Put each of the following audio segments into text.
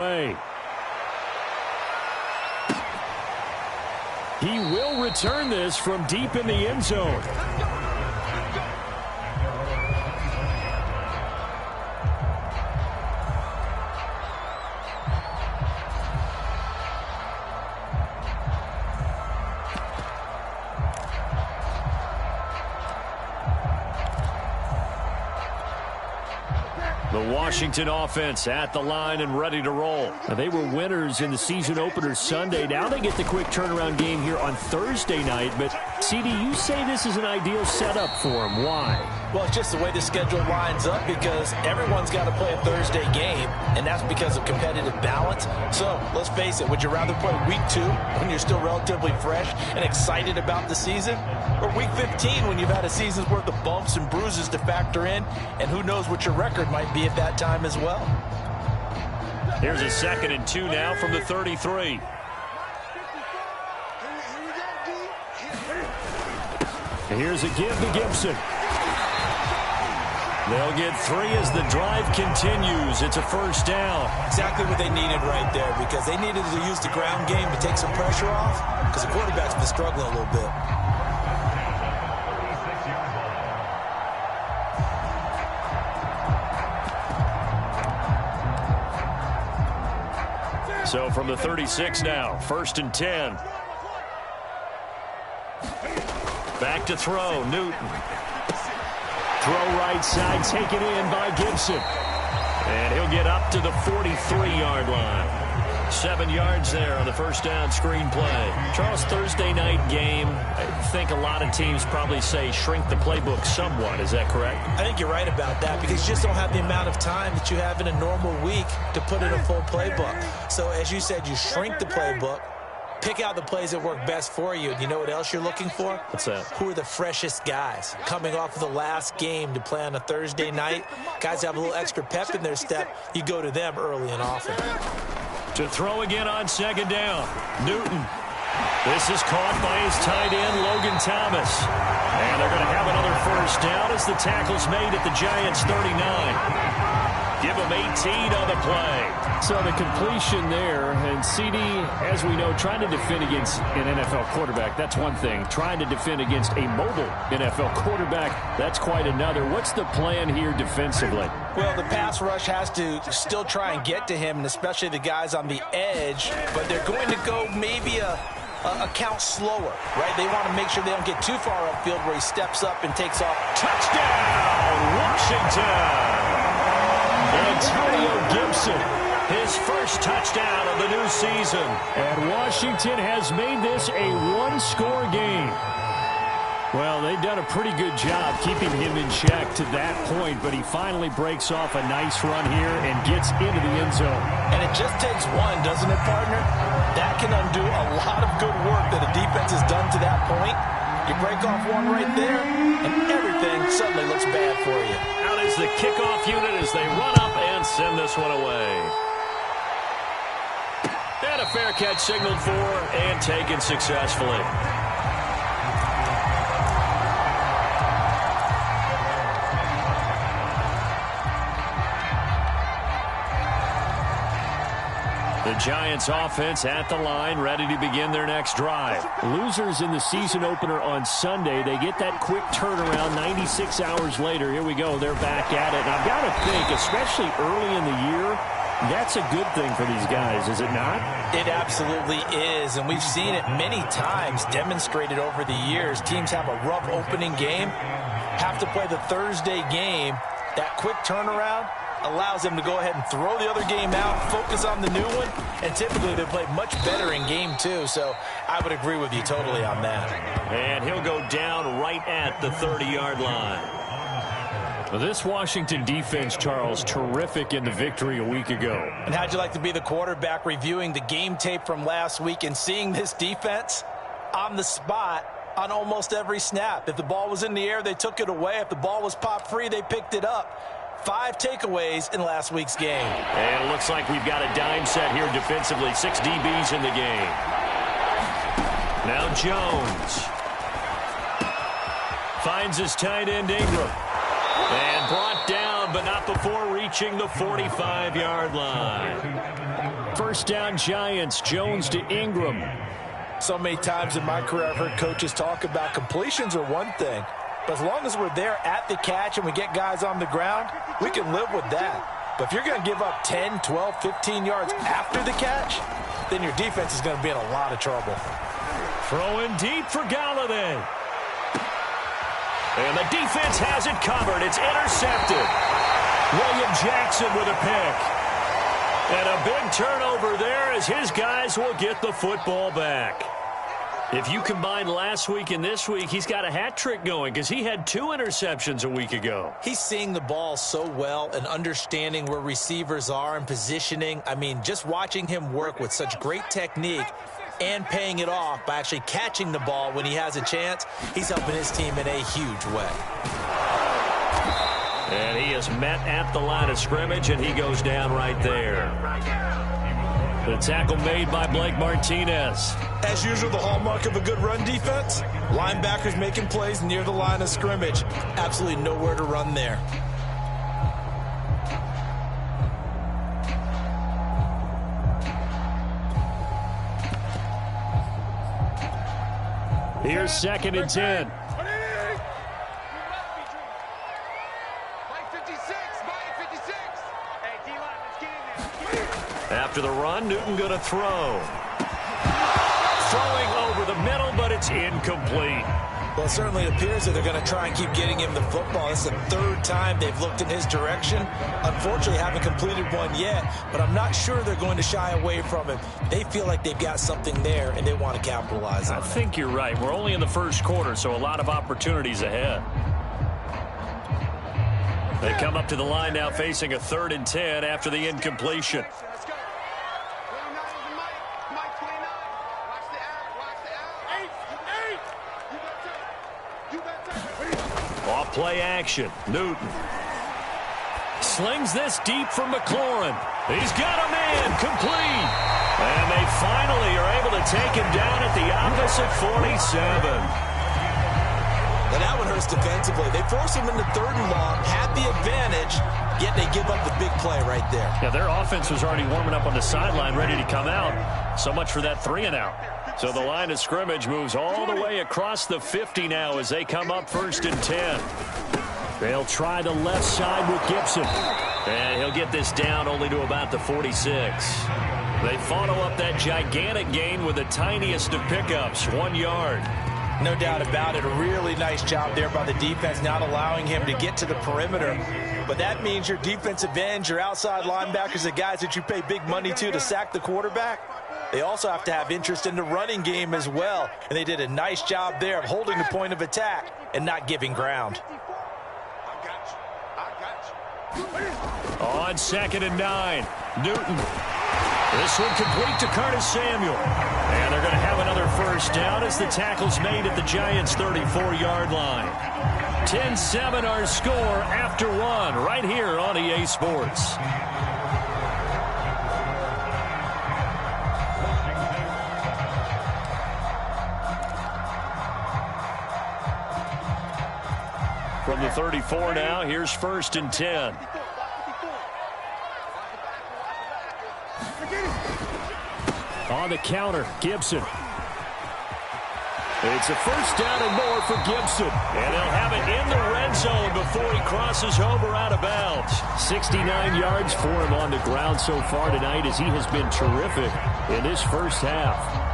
He will return this from deep in the end zone. The Washington offense at the line and ready to roll. Now, they were winners in the season opener Sunday. Now they get the quick turnaround game here on Thursday night. But, CD, you say this is an ideal setup for them. Why? Well, it's just the way the schedule lines up because everyone's got to play a Thursday game, and that's because of competitive balance. So, let's face it, would you rather play week 2 when you're still relatively fresh and excited about the season, or week 15 when you've had a season's worth of bumps and bruises to factor in, and who knows what your record might be at that time as well? Here's a 2nd and 2 now from the 33. And here's a give to Gibson. They'll get 3 as the drive continues. It's a first down. Exactly what they needed right there because they needed to use the ground game to take some pressure off because the quarterback's been struggling a little bit. So from the 36 now, 1st and 10. Back to throw, Newton. Throw right side, taken in by Gibson. And he'll get up to the 43-yard line. 7 yards there on the first down screen play. Charles, Thursday night game, I think a lot of teams probably say shrink the playbook somewhat. Is that correct? I think you're right about that because you just don't have the amount of time that you have in a normal week to put in a full playbook. So as you said, you shrink the playbook, pick out the plays that work best for you. You know what else you're looking for? What's that? Who are the freshest guys coming off of the last game to play on a Thursday night? Guys have a little extra pep in their step. You go to them early and often. To throw again on 2nd down. Newton. This is caught by his tight end, Logan Thomas. And they're going to have another first down as the tackle's made at the Giants' 39. Give them 18 on the play. So the completion there, and CD, as we know, trying to defend against an NFL quarterback, that's one thing. Trying to defend against a mobile NFL quarterback, that's quite another. What's the plan here defensively? Well, the pass rush has to still try and get to him, and especially the guys on the edge, but they're going to go maybe a count slower, right? They want to make sure they don't get too far upfield where he steps up and takes off. Touchdown, Washington! Antonio Gibson, his first touchdown of the new season. And Washington has made this a one-score game. Well, they've done a pretty good job keeping him in check to that point, but he finally breaks off a nice run here and gets into the end zone. And it just takes one, doesn't it, partner? That can undo a lot of good work that the defense has done to that point. You break off one right there, and everything suddenly looks bad for you. Out is the kickoff unit as they run up and send this one away. And a fair catch signaled for and taken successfully. The Giants offense at the line, ready to begin their next drive. Losers in the season opener on Sunday. They get that quick turnaround 96 hours later. Here we go. They're back at it. And I've got to think, especially early in the year, that's a good thing for these guys, is it not? It absolutely is, and we've seen it many times demonstrated over the years. Teams have a rough opening game, have to play the Thursday game. That quick turnaround allows them to go ahead and throw the other game out, focus on the new one, and typically they play much better in game 2, so I would agree with you totally on that. And he'll go down right at the 30-yard line. Well, this Washington defense, Charles, terrific in the victory a week ago. And how'd you like to be the quarterback reviewing the game tape from last week and seeing this defense on the spot on almost every snap? If the ball was in the air, they took it away. If the ball was popped free, they picked it up. 5 takeaways in last week's game. And it looks like we've got a dime set here defensively. 6 DBs in the game. Now Jones finds his tight end Ingram. And brought down, but not before reaching the 45-yard line. First down, Giants. Jones to Ingram. So many times in my career I've heard coaches talk about completions are one thing, but as long as we're there at the catch and we get guys on the ground, we can live with that. But if you're going to give up 10, 12, 15 yards after the catch, then your defense is going to be in a lot of trouble. Throwing deep for Galladay. And the defense has it covered. It's intercepted. William Jackson with a pick. And a big turnover there as his guys will get the football back. If you combine last week and this week, he's got a hat trick going because he had 2 interceptions a week ago. He's seeing the ball so well and understanding where receivers are and positioning. I mean, just watching him work with such great technique and paying it off by actually catching the ball when he has a chance, he's helping his team in a huge way. And he is met at the line of scrimmage, and he goes down right there. The tackle made by Blake Martinez. As usual, the hallmark of a good run defense, linebackers making plays near the line of scrimmage. Absolutely nowhere to run there. Here's 2nd and 10. After the run, Newton going to throw. Throwing over the middle, but it's incomplete. Well, it certainly appears that they're going to try and keep getting him the football. It's the 3rd time they've looked in his direction. Unfortunately, haven't completed one yet, but I'm not sure they're going to shy away from him. They feel like they've got something there, and they want to capitalize on it. I think you're right. We're only in the first quarter, so a lot of opportunities ahead. They come up to the line now facing a 3rd and 10 after the incompletion. Off play action. Newton slings this deep for McLaurin. He's got a man complete. And they finally are able to take him down at the opposite 47. Now that one hurts defensively. They force him into 3rd and long, have the advantage, yet they give up the big play right there. Yeah, their offense was already warming up on the sideline, ready to come out. So much for that 3-and-out. So the line of scrimmage moves all the way across the 50 now as they come up 1st and 10. They'll try the left side with Gibson. And he'll get this down only to about the 46. They follow up that gigantic gain with the tiniest of pickups, 1 yard. No doubt about it. A really nice job there by the defense, not allowing him to get to the perimeter. But that means your defensive ends, your outside linebackers, the guys that you pay big money to sack the quarterback, they also have to have interest in the running game as well. And they did a nice job there of holding the point of attack and not giving ground. On 2nd and 9, Newton. This one complete to Curtis Samuel. And they're going to have another first down as the tackle's made at the Giants' 34-yard line. 10-7 our score after 1 right here on EA Sports. From the 34 now, here's 1st and 10. On the counter, Gibson. It's a first down and more for Gibson. And they'll have it in the red zone before he crosses over out of bounds. 69 yards for him on the ground so far tonight as he has been terrific in this first half.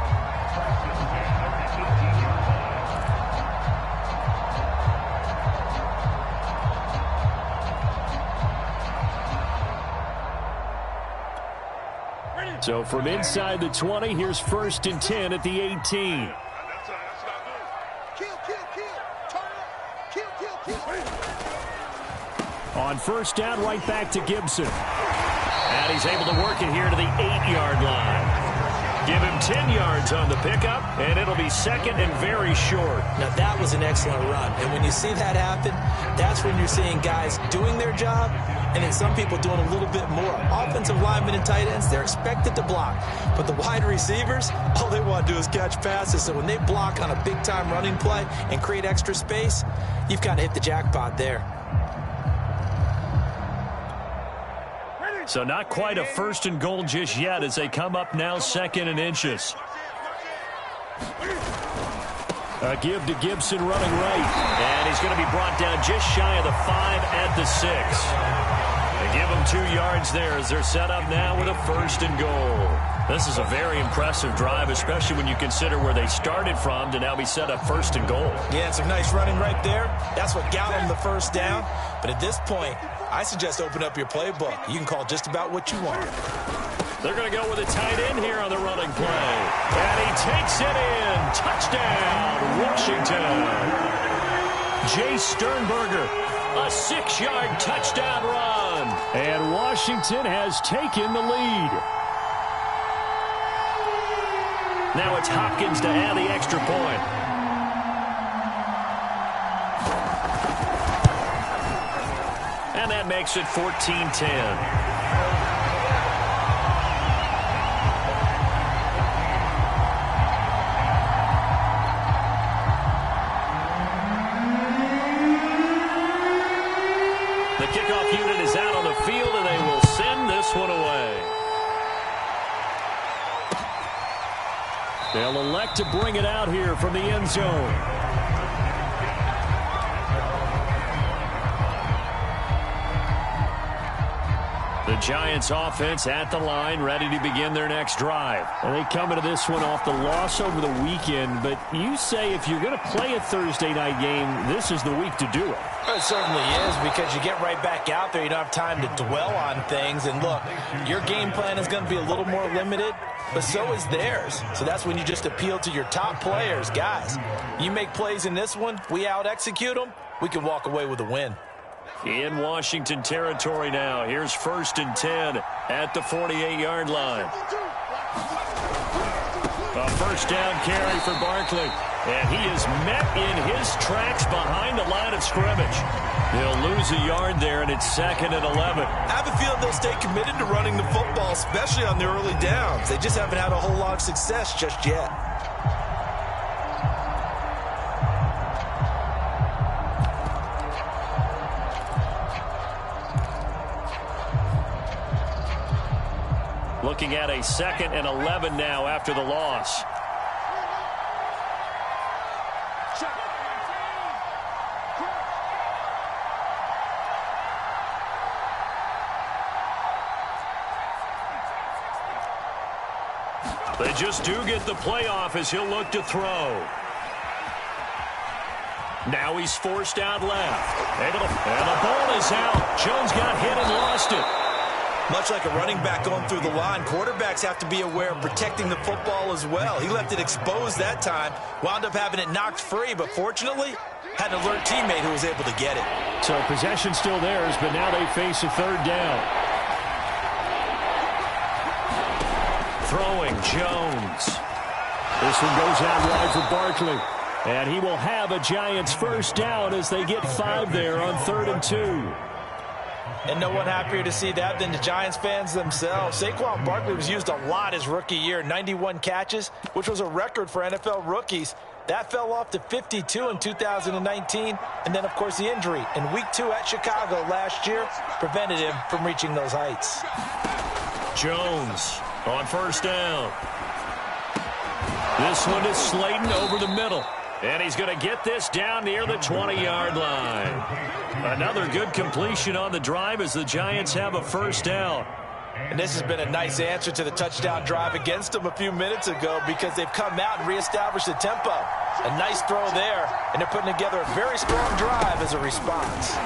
So from inside the 20, here's 1st and 10 at the 18. On 1st down, right back to Gibson. And he's able to work it here to the 8-yard line. Give him 10 yards on the pickup, and it'll be 2nd and very short. Now, that was an excellent run. And when you see that happen, that's when you're seeing guys doing their job and then some people doing a little bit more. Offensive linemen and tight ends, they're expected to block. But the wide receivers, all they want to do is catch passes. So when they block on a big-time running play and create extra space, you've got to hit the jackpot there. So not quite a first and goal just yet as they come up now 2nd and inches. A give to Gibson running right. And he's going to be brought down just shy of the 5 at the 6. They give him 2 yards there as they're set up now with a 1st and goal. This is a very impressive drive, especially when you consider where they started from to now be set up 1st and goal. Yeah, some nice running right there. That's what got them the first down. But at this point, I suggest open up your playbook. You can call just about what you want. They're going to go with a tight end here on the running play. And he takes it in. Touchdown, Washington. Jay Sternberger, a 6-yard touchdown run. And Washington has taken the lead. Now it's Hopkins to add the extra point. And that makes it 14-10. The kickoff unit is out on the field, and they will send this one away. They'll elect to bring it out here from the end zone. The Giants offense at the line, ready to begin their next drive. And they come into this one off the loss over the weekend, but you say if you're going to play a Thursday night game, this is the week to do it. It certainly is, because you get right back out there. You don't have time to dwell on things. And look, your game plan is going to be a little more limited, but so is theirs. So that's when you just appeal to your top players. Guys, you make plays in this one, we out-execute them, we can walk away with a win. In Washington territory now. Here's 1st and 10 at the 48-yard line. A first down carry for Barkley. And he is met in his tracks behind the line of scrimmage. He'll lose a yard there, and it's 2nd and 11. I have a feeling they'll stay committed to running the football, especially on the early downs. They just haven't had a whole lot of success just yet. Looking at a 2nd and 11 now after the loss. They just do get the playoff as he'll look to throw. Now he's forced out left. And the ball is out. Jones got hit and lost it. Much like a running back going through the line, quarterbacks have to be aware of protecting the football as well. He left it exposed that time, wound up having it knocked free, but fortunately had an alert teammate who was able to get it. So possession still theirs, but now they face a 3rd down. Throwing Jones. This one goes out wide for Barkley. And he will have a Giants 1st down as they get 5 there on 3rd and 2. And no one happier to see that than the Giants fans themselves. Saquon Barkley was used a lot his rookie year, 91 catches, which was a record for NFL rookies. That fell off to 52 in 2019. And then, of course, the injury in Week 2 at Chicago last year prevented him from reaching those heights. Jones on 1st down. This one is Slayton over the middle. And he's going to get this down near the 20-yard line. Another good completion on the drive as the Giants have a 1st down. And this has been a nice answer to the touchdown drive against them a few minutes ago, because they've come out and reestablished the tempo. A nice throw there, and they're putting together a very strong drive as a response.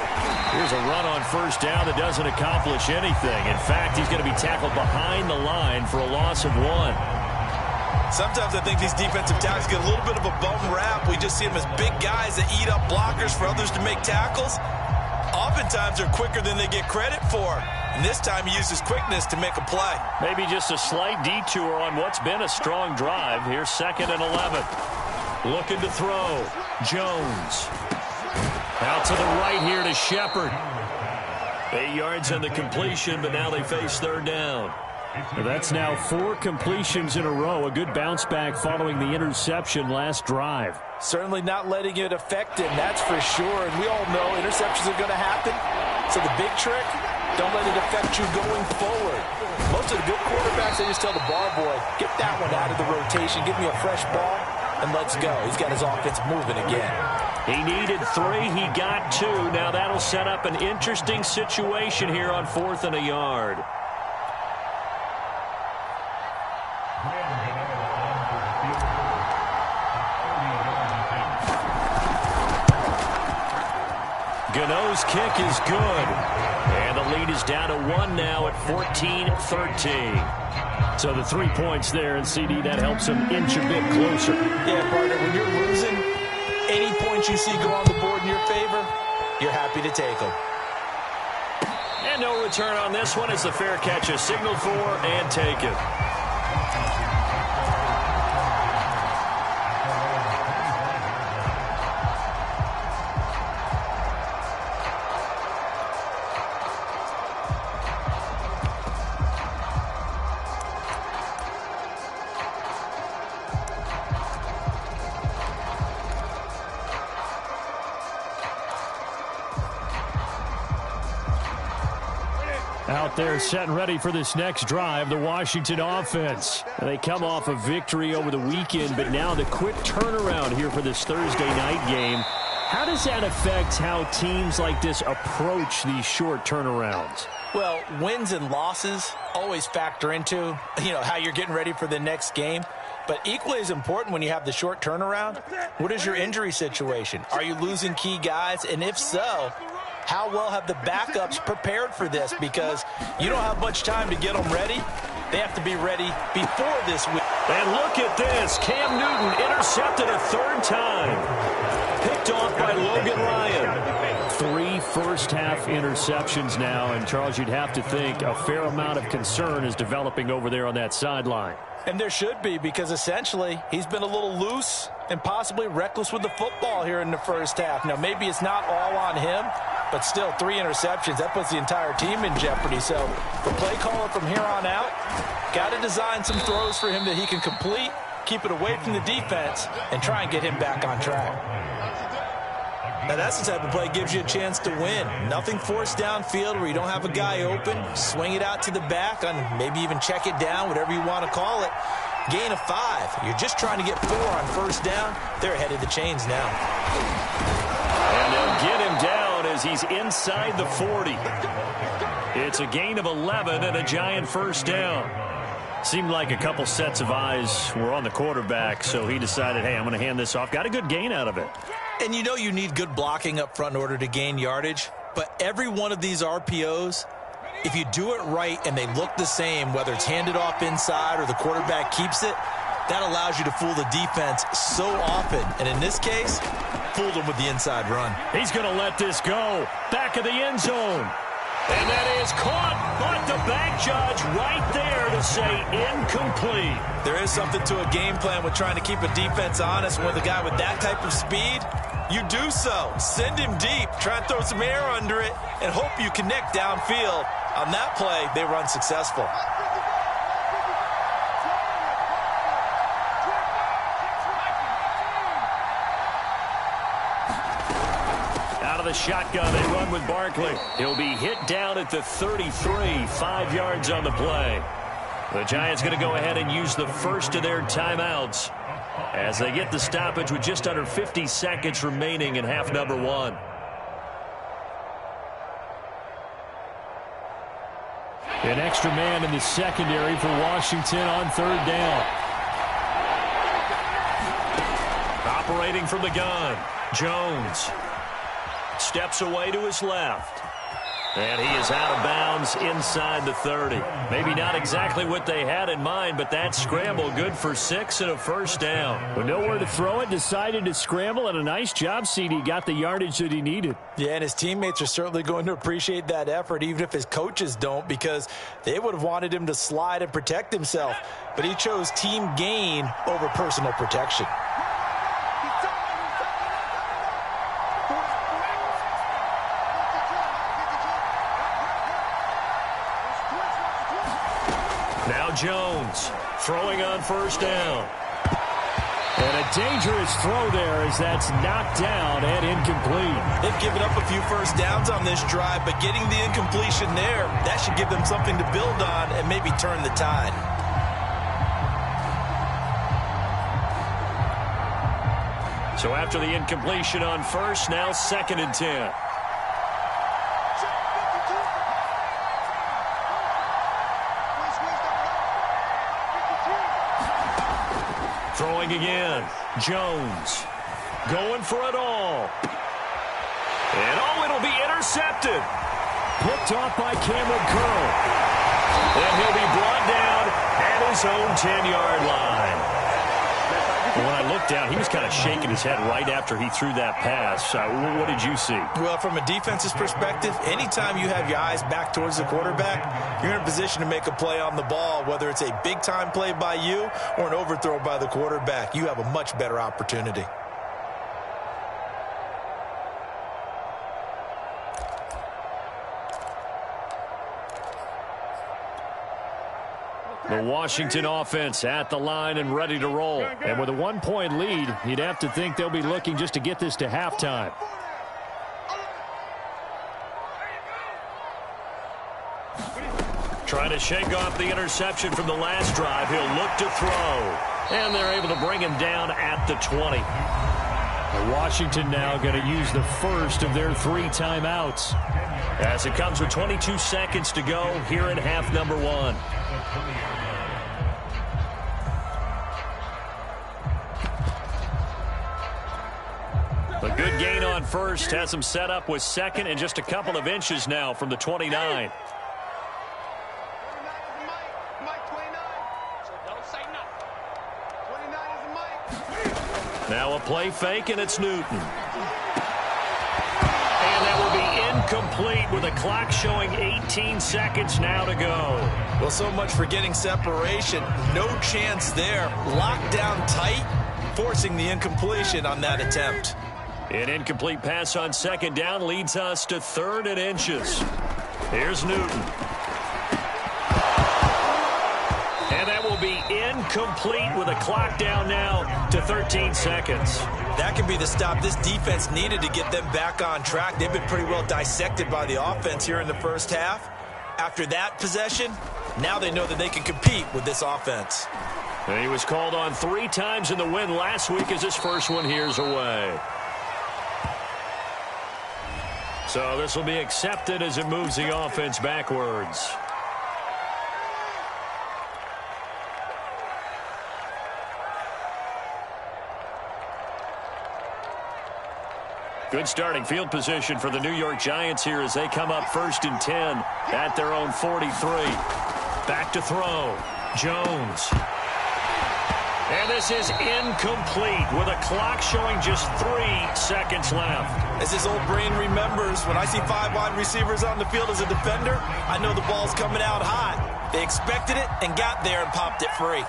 Here's a run on 1st down that doesn't accomplish anything. In fact, he's going to be tackled behind the line for a loss of 1. Sometimes I think these defensive tackles get a little bit of a bum rap. We just see them as big guys that eat up blockers for others to make tackles. Oftentimes they're quicker than they get credit for. And this time he used his quickness to make a play. Maybe just a slight detour on what's been a strong drive. Here's 2nd and 11. Looking to throw. Jones. Out to the right here to Shepard. 8 yards on the completion, but now they face 3rd down. That's now 4 completions in a row. A good bounce back following the interception last drive. Certainly not letting it affect him, that's for sure. And we all know interceptions are going to happen. So the big trick, Don't let it affect you going forward. Most of the good quarterbacks, they just tell the ball boy, get that one out of the rotation, give me a fresh ball, and let's go. He's got his offense moving again. He needed 3. He got 2. Now that'll set up an interesting situation here on 4th and a yard. Gano's kick is good. And the lead is down to 1 now at 14-13. So the 3 points there, and CD, that helps him inch a bit closer. Yeah, partner, when you're losing, any points you see go on the board in your favor, you're happy to take them. And no return on this one as the fair catch is signaled for and taken. Out there setting ready for this next drive, the Washington offense. They come off a victory over the weekend, but now the quick turnaround here for this Thursday night game. How does that affect how teams like this approach these short turnarounds? Well, wins and losses always factor into, how you're getting ready for the next game. But equally as important when you have the short turnaround, what is your injury situation? Are you losing key guys? And if so, how well have the backups prepared for this? Because you don't have much time to get them ready. They have to be ready before this week. And look at this. Cam Newton intercepted a 3rd time. Picked off by Logan Ryan. 3 first-half interceptions now. And, Charles, you'd have to think a fair amount of concern is developing over there on that sideline. And there should be, because essentially he's been a little loose and possibly reckless with the football here in the first half. Now, maybe it's not all on him, but still 3 interceptions. That puts the entire team in jeopardy. So the play caller from here on out, got to design some throws for him that he can complete, keep it away from the defense, and try and get him back on track. Now, that's the type of play that gives you a chance to win. Nothing forced downfield where you don't have a guy open. Swing it out to the back, and maybe even check it down, whatever you want to call it. Gain of 5. You're just trying to get 4 on first down. They're ahead of the chains now. And they'll get him down as he's inside the 40. It's a gain of 11 and a giant first down. Seemed like a couple sets of eyes were on the quarterback, so he decided, hey, I'm going to hand this off. Got a good gain out of it. And you need good blocking up front in order to gain yardage. But every one of these RPOs, if you do it right and they look the same, whether it's handed off inside or the quarterback keeps it, that allows you to fool the defense so often. And in this case, fooled them with the inside run. He's going to let this go. Back of the end zone. And that is caught, but the back judge right there to say incomplete. There is something to a game plan with trying to keep a defense honest. With a guy with that type of speed, you do so. Send him deep, try and throw some air under it, and hope you connect downfield. On that play, they run successful. The shotgun, they run with Barkley. He'll be hit down at the 33, 5 yards on the play. The Giants going to go ahead and use the first of their timeouts as they get the stoppage with just under 50 seconds remaining in half number 1. An extra man in the secondary for Washington on 3rd down. Operating from the gun, Jones. Steps away to his left. And he is out of bounds inside the 30. Maybe not exactly what they had in mind, but that scramble good for 6 and a first down. With nowhere to throw it, decided to scramble, and a nice job, CD. Got the yardage that he needed. Yeah, and his teammates are certainly going to appreciate that effort, even if his coaches don't, because they would have wanted him to slide and protect himself. But he chose team gain over personal protection. Now Jones throwing on first down. And a dangerous throw there as that's knocked down and incomplete. They've given up a few first downs on this drive, but getting the incompletion there, that should give them something to build on and maybe turn the tide. So after the incompletion on first, now 2nd and 10. Throwing again. Jones going for it all. And it'll be intercepted. Picked off by Cameron Curl. And he'll be brought down at his own 10-yard line. And when I looked down, he was kind of shaking his head right after he threw that pass. What did you see? Well, from a defense's perspective, anytime you have your eyes back towards the quarterback, you're in a position to make a play on the ball, whether it's a big-time play by you or an overthrow by the quarterback. You have a much better opportunity. The Washington offense at the line and ready to roll. And with a 1-point lead, you'd have to think they'll be looking just to get this to halftime. Trying to shake off the interception from the last drive. He'll look to throw. And they're able to bring him down at the 20. Washington now going to use the first of their 3 timeouts, as it comes with 22 seconds to go here in half number 1. A good gain on first has him set up with 2nd and just a couple of inches now from the 29. Now a play fake, and it's Newton. And that will be incomplete with a clock showing 18 seconds now to go. Well, so much for getting separation. No chance there. Locked down tight, forcing the incompletion on that attempt. An incomplete pass on 2nd down leads us to 3rd and inches. Here's Newton. And that will be incomplete with a clock down now to 13 seconds. That could be the stop this defense needed to get them back on track. They've been pretty well dissected by the offense here in the first half. After that possession, now they know that they can compete with this offense. And he was called on 3 times in the win last week as his first one here's away. So this will be accepted as it moves the offense backwards. Good starting field position for the New York Giants here as they come up 1st and 10 at their own 43. Back to throw. Jones. And this is incomplete with a clock showing just 3 seconds left. As his old brain remembers, when I see 5 wide receivers on the field as a defender, I know the ball's coming out hot. They expected it and got there and popped it free.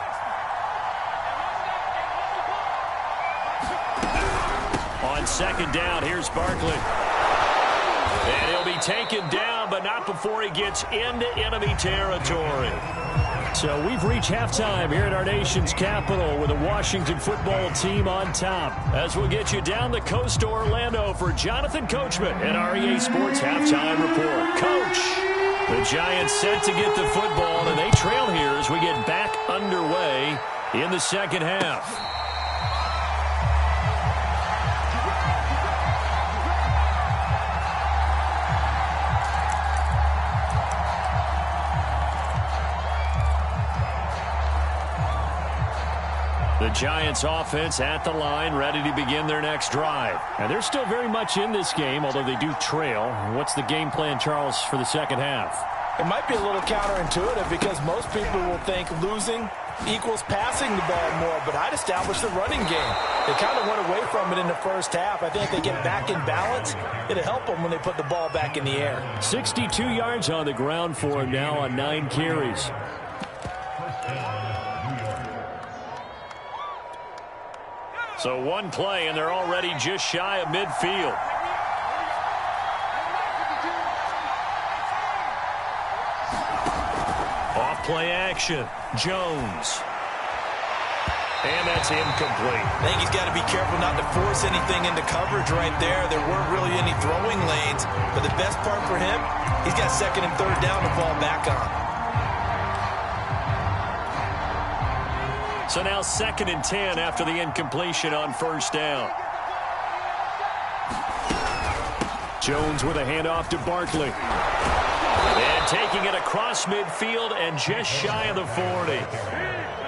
On 2nd down, here's Barkley. And he'll be taken down, but not before he gets into enemy territory. So we've reached halftime here at our nation's capital with the Washington football team on top. As we'll get you down the coast to Orlando for Jonathan Coachman at REA Sports Halftime Report. Coach, the Giants set to get the football, and they trail here as we get back underway in the 2nd half. The Giants offense at the line, ready to begin their next drive. And they're still very much in this game, although they do trail. What's the game plan, Charles, for the 2nd half? It might be a little counterintuitive because most people will think losing equals passing the ball more, but I'd establish the running game. They kind of went away from it in the first half. I think if they get back in balance, it'll help them when they put the ball back in the air. 62 yards on the ground for him now on 9 carries. So 1 play, and they're already just shy of midfield. Off play action. Jones. And that's incomplete. I think he's got to be careful not to force anything into coverage right there. There weren't really any throwing lanes. But the best part for him, he's got second and third down to fall back on. So now 2nd and 10 after the incompletion on first down. Jones with a handoff to Barkley. And taking it across midfield and just shy of the 40.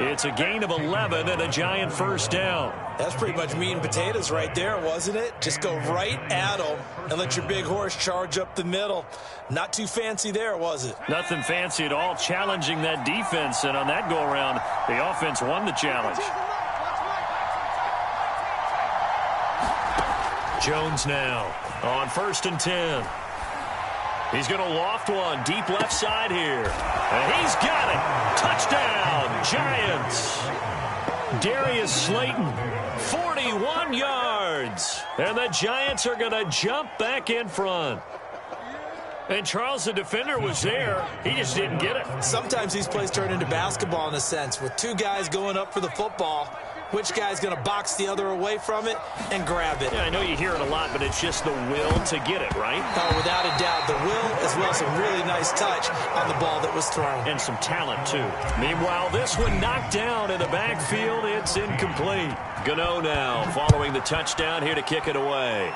It's a gain of 11 and a Giant first down. That's pretty much meat and potatoes right there, wasn't it? Just go right at them and let your big horse charge up the middle. Not too fancy there, was it? Nothing fancy at all, challenging that defense. And on that go-around, the offense won the challenge. Jones now on 1st and 10. He's going to loft one deep left side here. And he's got it. Touchdown, Giants. Darius Slayton, 41 yards. And the Giants are going to jump back in front. And Charles, the defender, was there. He just didn't get it. Sometimes these plays turn into basketball in a sense, with two guys going up for the football. Which guy's going to box the other away from it and grab it? Yeah, I know you hear it a lot, but it's just the will to get it, right? Oh, without a doubt. The will as well as some really nice touch on the ball that was thrown. And some talent, too. Meanwhile, this one knocked down in the backfield. It's incomplete. Gano now following the touchdown here to kick it away.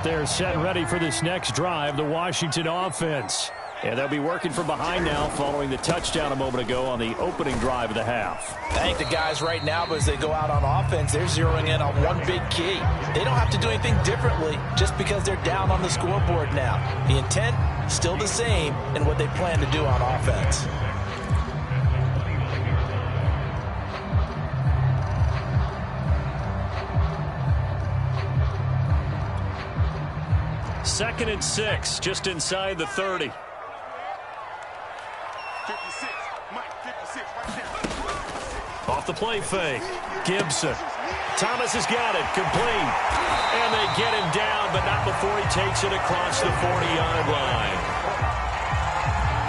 They're set and ready for this next drive, the Washington offense. And they'll be working from behind now following the touchdown a moment ago on the opening drive of the half. I think the guys right now, as they go out on offense, they're zeroing in on one big key. They don't have to do anything differently just because they're down on the scoreboard now. The intent, still the same in what they plan to do on offense. Second and 6, just inside the 30. 56, Mike, 56, right there. Off the play fake. Gibson. Thomas has got it. Complete. And they get him down, but not before he takes it across the 40-yard line.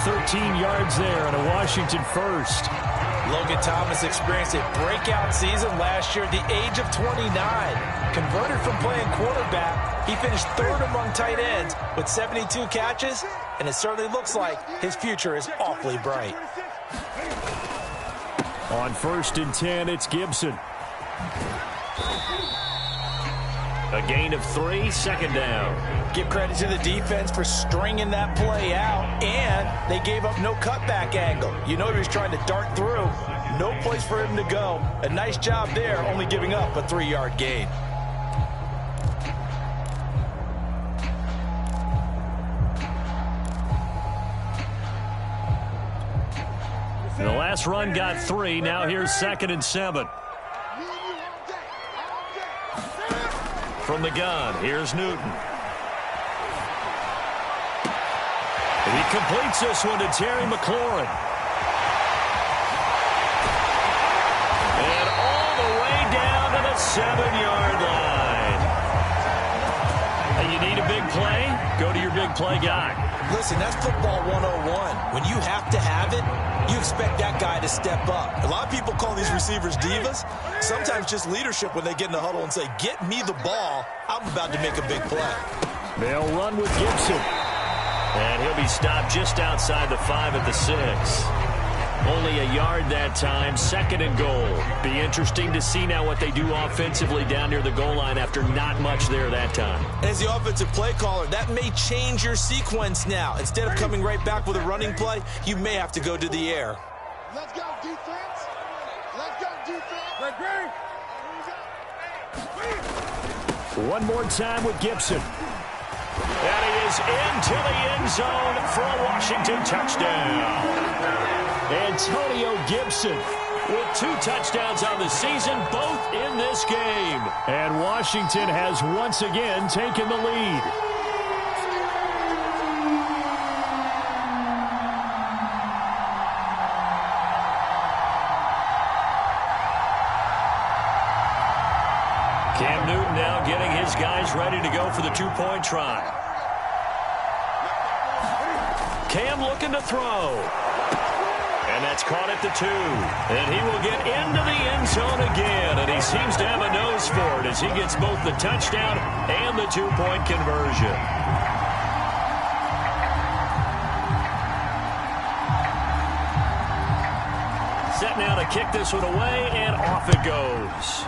13 yards there and a Washington first. Logan Thomas experienced a breakout season last year at the age of 29. Converted from playing quarterback, he finished third among tight ends with 72 catches, and it certainly looks like his future is awfully bright. On 1st and 10, it's Gibson. A gain of 3, second down. Give credit to the defense for stringing that play out, and they gave up no cutback angle. You know he was trying to dart through. No place for him to go. A nice job there, only giving up a 3-yard gain. The last run got 3. Now here's 2nd and 7. From the gun, here's Newton. He completes this one to Terry McLaurin. And all the way down to the 7-yard line. And you need a big play? Go to your big play guy. Listen, that's football 101. When you have to have it, you expect that guy to step up. A lot of people call these receivers divas. Sometimes just leadership when they get in the huddle and say, get me the ball. I'm about to make a big play. They'll run with Gibson. And he'll be stopped just outside the 5 at the 6. Only a yard that time, 2nd and goal. Be interesting to see now what they do offensively down near the goal line after not much there that time. As the offensive play caller, that may change your sequence now. Instead of coming right back with a running play, you may have to go to the air. Let's go, defense. Let's go, defense. Let's go. One more time with Gibson. And he is into the end zone for a Washington touchdown. Antonio Gibson with 2 touchdowns on the season, both in this game. And Washington has once again taken the lead. Cam Newton now getting his guys ready to go for the two-point try. Cam looking to throw. And that's caught at the 2. And he will get into the end zone again. And he seems to have a nose for it as he gets both the touchdown and the two-point conversion. Set now to kick this one away, and off it goes.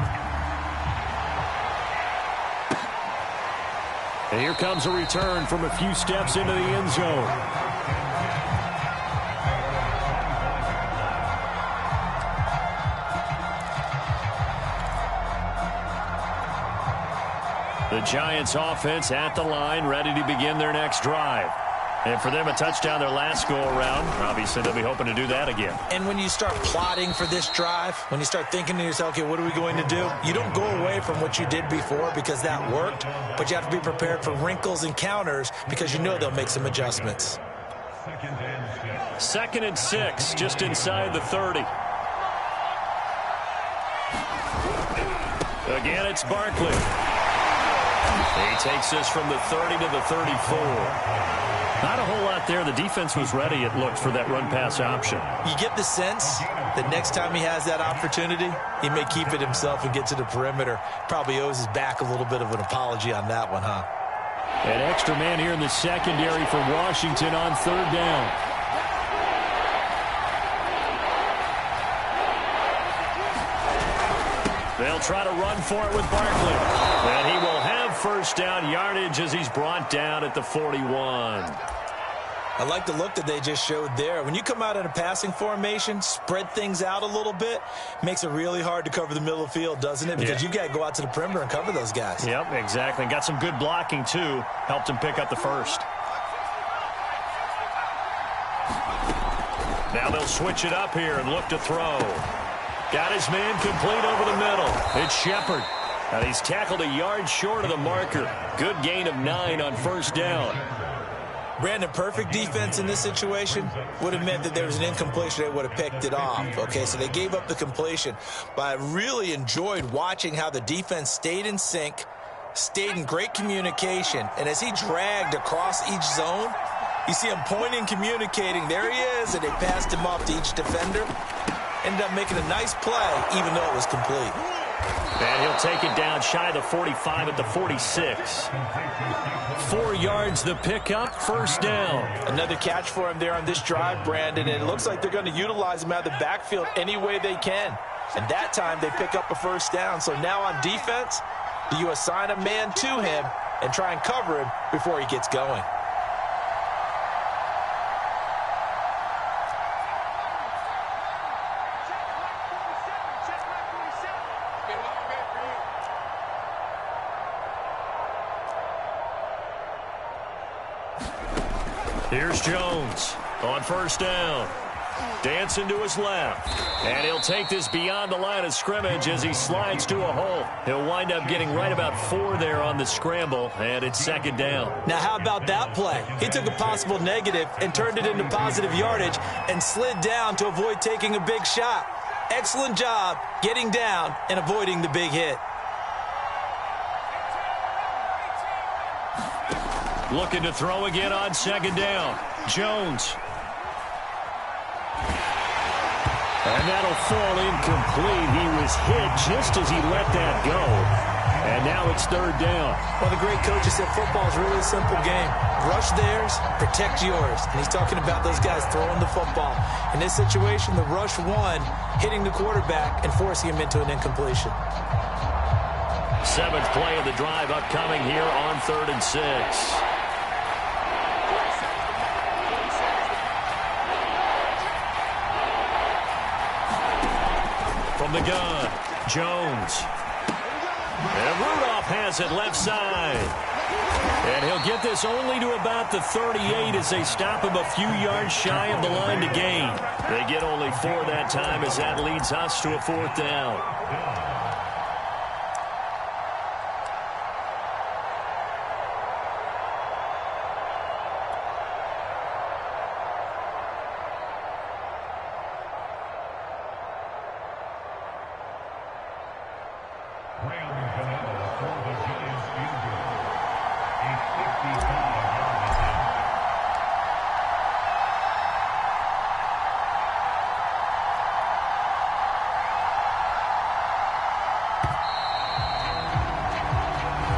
And here comes a return from a few steps into the end zone. The Giants offense at the line, ready to begin their next drive. And for them, a touchdown their last go-around. Obviously, they'll be hoping to do that again. And when you start plotting for this drive, when you start thinking to yourself, okay, what are we going to do? You don't go away from what you did before because that worked, but you have to be prepared for wrinkles and counters because you know they'll make some adjustments. 2nd and 6, just inside the 30. Again, it's Barkley. He takes this from the 30 to the 34. Not a whole lot there. The defense was ready, it looked, for that run-pass option. You get the sense that next time he has that opportunity, he may keep it himself and get to the perimeter. Probably owes his back a little bit of an apology on that one, huh? An extra man here in the secondary for Washington on 3rd down. They'll try to run for it with Barkley. And he will have first down yardage as he's brought down at the 41. I like the look that they just showed there. When you come out in a passing formation, spread things out a little bit, makes it really hard to cover the middle of the field, doesn't it? Because you got to go out to the perimeter and cover those guys. Yep, exactly. And got some good blocking, too. Helped him pick up the first. Now they'll switch it up here and look to throw. Got his man complete over the middle. It's Shepard. And he's tackled a yard short of the marker. Good gain of 9 on first down. Brandon, perfect defense in this situation would have meant that there was an incompletion. They would have picked it off. Okay, so they gave up the completion. But I really enjoyed watching how the defense stayed in sync, stayed in great communication. And as he dragged across each zone, you see him pointing, communicating. There he is, and they passed him off to each defender. Ended up making a nice play, even though it was complete. And he'll take it down shy of the 45 at the 46. 4 yards the pickup, first down. Another catch for him there on this drive, Brandon, and it looks like they're going to utilize him out of the backfield any way they can. And that time they pick up a first down. So now on defense, do you assign a man to him and try and cover him before he gets going? Here's Jones on first down. Dancing to his left. And he'll take this beyond the line of scrimmage as he slides to a hole. He'll wind up getting right about 4 there on the scramble, and it's second down. Now, how about that play? He took a possible negative and turned it into positive yardage and slid down to avoid taking a big shot. Excellent job getting down and avoiding the big hit. Looking to throw again on second down. Jones. And that'll fall incomplete. He was hit just as he let that go. And now it's third down. Well, the great coach said football is really a simple game. Rush theirs, protect yours. And he's talking about those guys throwing the football. In this situation, the rush won, hitting the quarterback and forcing him into an incompletion. 7th play of the drive upcoming here on 3rd and 6. From the gun, Jones. And Rudolph has it left side. And he'll get this only to about the 38 as they stop him a few yards shy of the line to gain. They get only 4 that time as that leads us to a 4th down.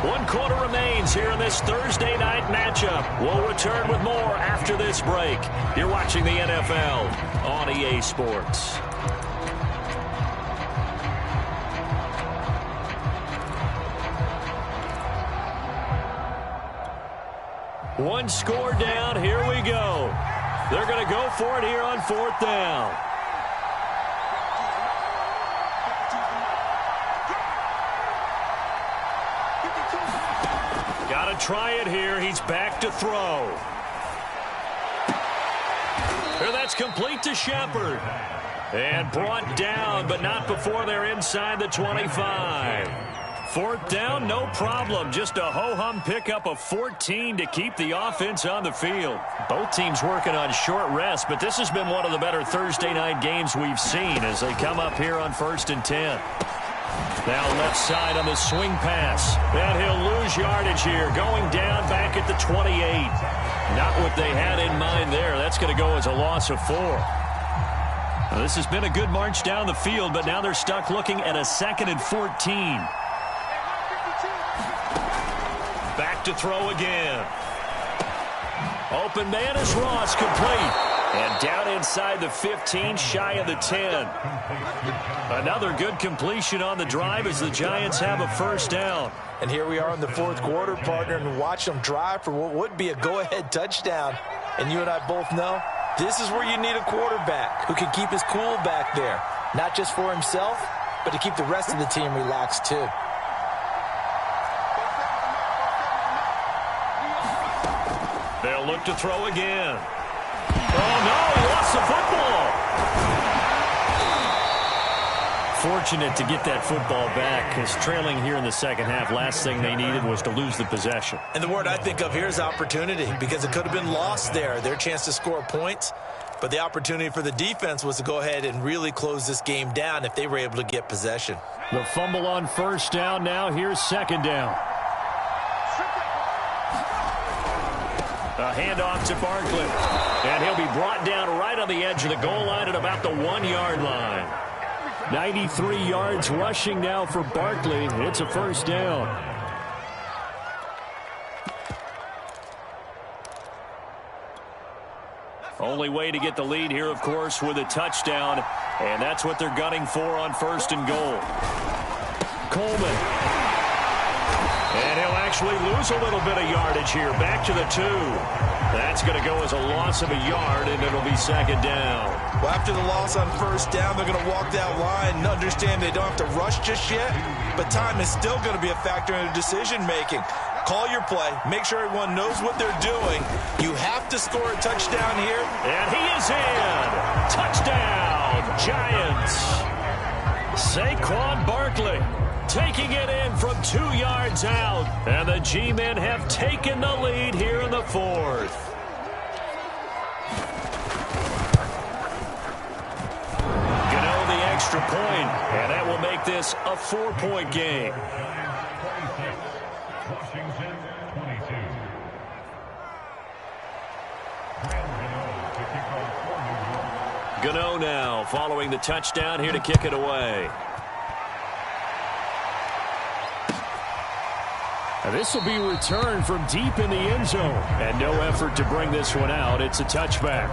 One quarter remains here in this Thursday night matchup. We'll return with more after this break. You're watching the NFL on EA Sports. One score down. Here we go. They're going to go for it here on 4th down. Got to try it here. He's back to throw. Here, that's complete to Shepard. And brought down, but not before they're inside the 25. 4th down, no problem. Just a ho-hum pickup of 14 to keep the offense on the field. Both teams working on short rest, but this has been one of the better Thursday night games we've seen as they come up here on 1st and 10. Now left side on the swing pass. And he'll lose yardage here, going down back at the 28. Not what they had in mind there. That's going to go as a loss of 4. Now, this has been a good march down the field, but now they're stuck looking at a 2nd and 14. Back to throw again. Open man is Ross, complete. And down inside the 15, shy of the 10. Another good completion on the drive as the Giants have a 1st down. And here we are in the 4th quarter, partner, and watch them drive for what would be a go-ahead touchdown. And you and I both know this is where you need a quarterback who can keep his cool back there. Not just for himself, but to keep the rest of the team relaxed too. They'll look to throw again. Oh, no, he lost the football. Fortunate to get that football back, because trailing here in the 2nd half, last thing they needed was to lose the possession. And the word I think of here is opportunity, because it could have been lost there. Their chance to score points, but the opportunity for the defense was to go ahead and really close this game down if they were able to get possession. The fumble on 1st down. Now here's 2nd down. A handoff to Barkley. And he'll be brought down right on the edge of the goal line at about the 1-yard line. 93 yards rushing now for Barkley. It's a 1st down. Only way to get the lead here, of course, with a touchdown. And that's what they're gunning for on 1st and goal. Coleman. And he'll actually lose a little bit of yardage here. Back to the 2. That's going to go as a loss of a yard, and it'll be 2nd down. Well, after the loss on 1st down, they're going to walk that line and understand they don't have to rush just yet, but time is still going to be a factor in their decision-making. Call your play. Make sure everyone knows what they're doing. You have to score a touchdown here. And he is in. Touchdown, Giants. Saquon Barkley taking it in from 2 yards out. And the G-men have taken the lead here in the 4th. Gano the extra point, and that will make this a 4-point game. Gano now following the touchdown here to kick it away. And this will be returned from deep in the end zone. And no effort to bring this one out. It's a touchback.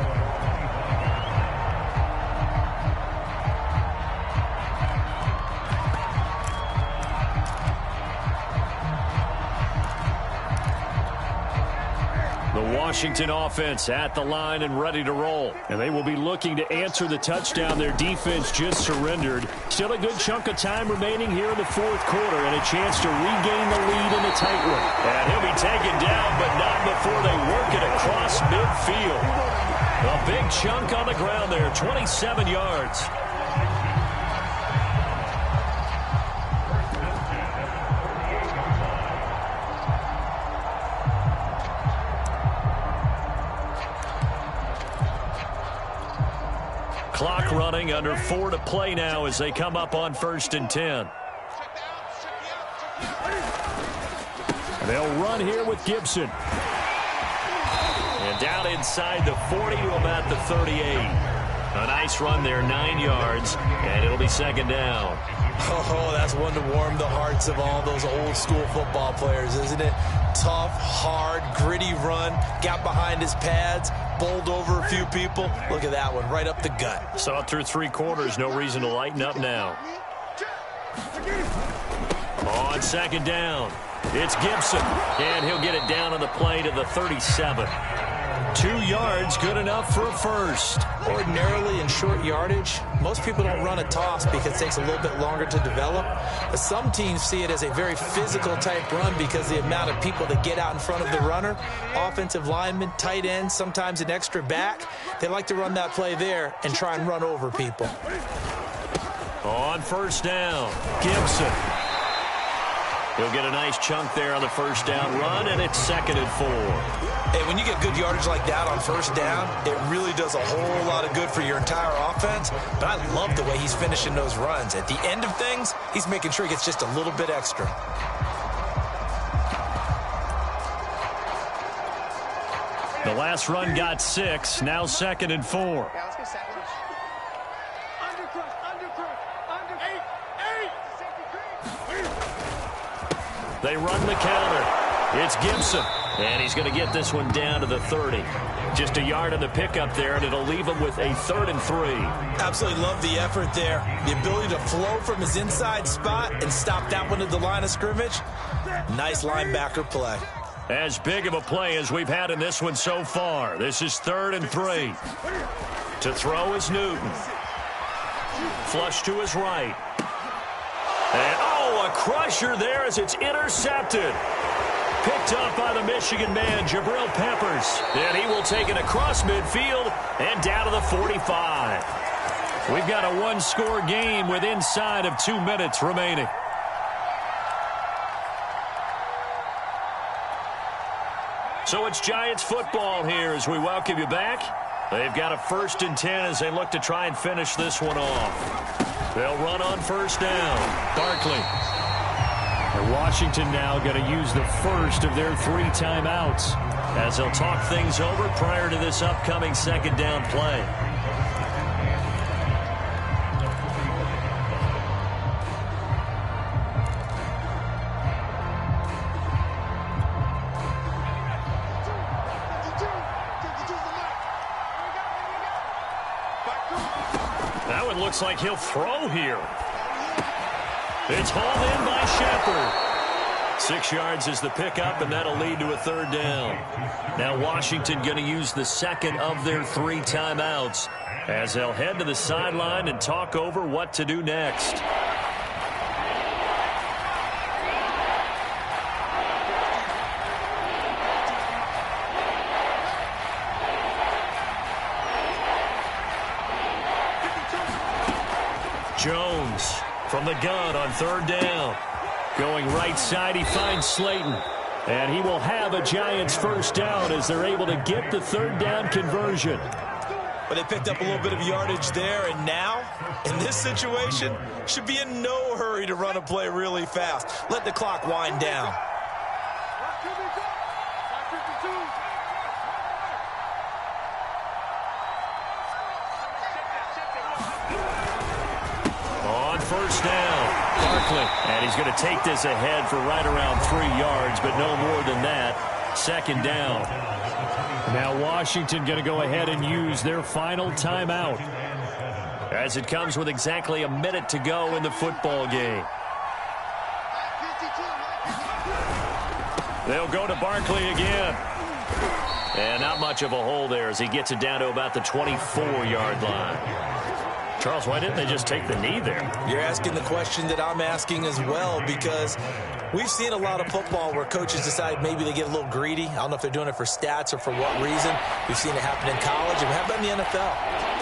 Washington offense at the line and ready to roll. And they will be looking to answer the touchdown their defense just surrendered. Still a good chunk of time remaining here in the 4th quarter and a chance to regain the lead in the tight one. And he'll be taken down, but not before they work it across midfield. A big chunk on the ground there, 27 yards. Clock running, under 4 to play now as they come up on 1st and 10. They'll run here with Gibson. And down inside the 40 to about the 38. A nice run there, 9 yards, and it'll be second down. Oh, that's one to warm the hearts of all those old-school football players, isn't it? Tough, hard, gritty run, got behind his pads, bowled over a few people. Look at that one, right up the gut. Saw it through 3 quarters, no reason to lighten up now. On second down, it's Gibson, and he'll get it down on the play to the 37. 2 yards, good enough for a first. Ordinarily in short yardage, most people don't run a toss because it takes a little bit longer to develop. But some teams see it as a very physical type run because the amount of people that get out in front of the runner, offensive linemen, tight ends, sometimes an extra back, they like to run that play there and try and run over people. On first down, Gibson. He'll get a nice chunk there on the first down run, and it's 2nd and 4. Hey, when you get good yardage like that on first down, it really does a whole lot of good for your entire offense. But I love the way he's finishing those runs. At the end of things, he's making sure he gets just a little bit extra. The last run got 6, now 2nd and 4. They run the counter. It's Gibson, and he's going to get this one down to the 30. Just a yard on the pickup there, and it'll leave him with a 3rd and 3. Absolutely love the effort there. The ability to flow from his inside spot and stop that one at the line of scrimmage. Nice linebacker play. As big of a play as we've had in this one so far. This is 3rd and 3. To throw is Newton. Flush to his right. And, a crusher there as it's intercepted. Picked up by the Michigan man, Jabril Peppers. And he will take it across midfield and down to the 45. We've got a 1-score game with inside of 2 minutes remaining. So it's Giants football here as we welcome you back. They've got a 1st and 10 as they look to try and finish this one off. They'll run on first down. Barkley. And Washington now going to use the first of their 3 timeouts as they'll talk things over prior to this upcoming 2nd down play. That one looks like he'll throw here. It's hauled in by Shepard. 6 yards is the pickup, and that'll lead to a 3rd down. Now Washington going to use the 2nd of their 3 timeouts as they'll head to the sideline and talk over what to do next. Jones from the gun on 3rd down. Going right side, he finds Slayton. And he will have a Giants first down as they're able to get the 3rd down conversion. But they picked up a little bit of yardage there, and now, in this situation, should be in no hurry to run a play really fast. Let the clock wind down. First down, Barkley. And he's going to take this ahead for right around 3 yards, but no more than that. 2nd down. Now Washington going to go ahead and use their final timeout as it comes with exactly a minute to go in the football game. They'll go to Barkley again. And not much of a hole there as he gets it down to about the 24-yard line. Charles, why didn't they just take the knee there? You're asking the question that I'm asking as well, because we've seen a lot of football where coaches decide maybe they get a little greedy. I don't know if they're doing it for stats or for what reason. We've seen it happen in college, and we have it in the NFL.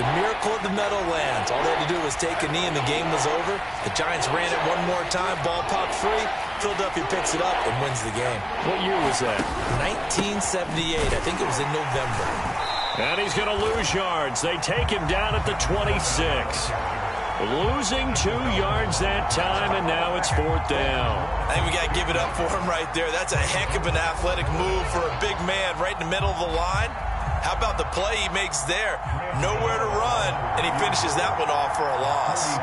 The miracle of the Meadowlands. All they had to do was take a knee, and the game was over. The Giants ran it one more time. Ball popped free. Philadelphia picks it up and wins the game. What year was that? 1978. I think it was in November. And he's going to lose yards. They take him down at the 26. Losing 2 yards that time, and now it's 4th down. I think we got to give it up for him right there. That's a heck of an athletic move for a big man right in the middle of the line. How about the play he makes there? Nowhere to run, and he finishes that one off for a loss.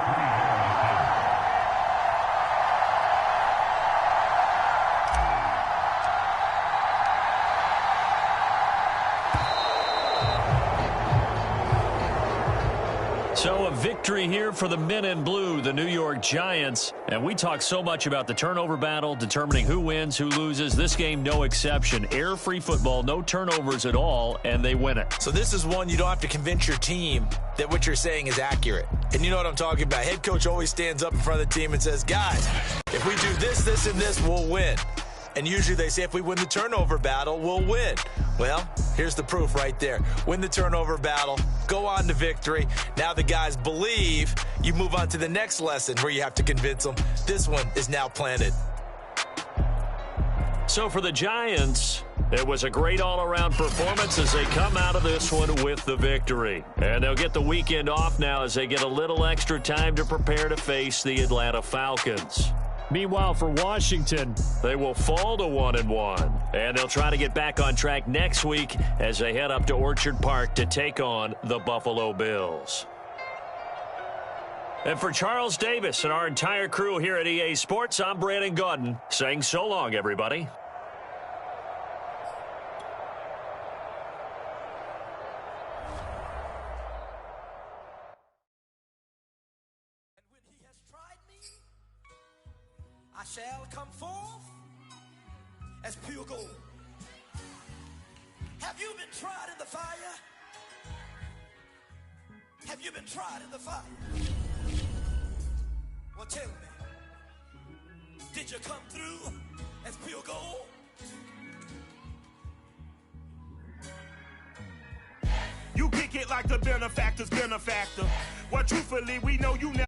So a victory here for the men in blue, the New York Giants. And we talk so much about the turnover battle, determining who wins, who loses. This game, no exception. Air-free football, no turnovers at all, and they win it. So this is one you don't have to convince your team that what you're saying is accurate. And you know what I'm talking about. Head coach always stands up in front of the team and says, guys, if we do this, this, and this, we'll win. And usually they say if we win the turnover battle, we'll win. Well, here's the proof right there. Win the turnover battle, go on to victory. Now the guys believe. You move on to the next lesson where you have to convince them. This one is now planted. So for the Giants, it was a great all-around performance as they come out of this one with the victory. And they'll get the weekend off now as they get a little extra time to prepare to face the Atlanta Falcons. Meanwhile, for Washington, they will fall to 1-1. And they'll try to get back on track next week as they head up to Orchard Park to take on the Buffalo Bills. And for Charles Davis and our entire crew here at EA Sports, I'm Brandon Gaudin saying so long, everybody. I shall come forth as pure gold. Have you been tried in the fire? Have you been tried in the fire? Well, tell me, did you come through as pure gold? You kick it like the benefactor's benefactor. Well, truthfully, we know you never.